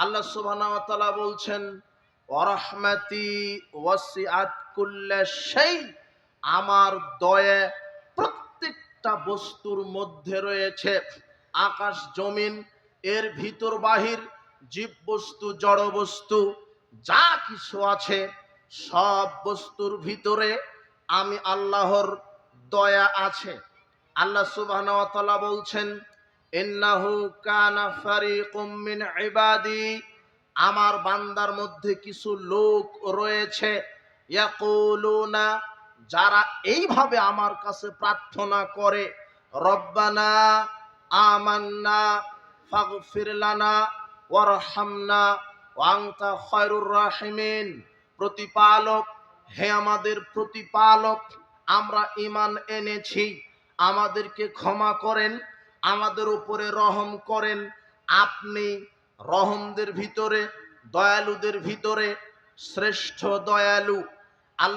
আল্লাহ সুবহানাহু ওয়া তাআলা বলছেন ওয়া রাহমাতি ওয়াসিআত কুল্লা শাই, আমার দয়া প্রত্যেকটা বস্তুর মধ্যে রয়েছে। আকাশ জমিন এর ভিতর বাহির, জীব বস্তু জড় বস্তু যা কিছু আছে সব বস্তুর ভিতরে আমি আল্লাহর দয়া আছে। আল্লাহ সুবহানাহু ওয়া তাআলা বলছেন ইন্নাহু কানা ফারিকুম মিন ইবাদি, আমার বান্দার মধ্যে কিছু লোক রয়েছে ইয়াকুলুনা, যারা এইভাবে আমার কাছে প্রার্থনা করে রব্বানা আমান্না ফাগফির লানা ওয়ারহামনা ওয়া আনতা খায়রুর রাহিমিন। প্রতিপালক, হে আমাদের প্রতিপালক, আমরা ঈমান এনেছি, আমাদেরকে ক্ষমা করেন, আমাদের উপরে রহম করেন। আপনি রহমদের ভিতরে, দয়ালুদের ভিতরে শ্রেষ্ঠ দয়ালু। আল্লাহ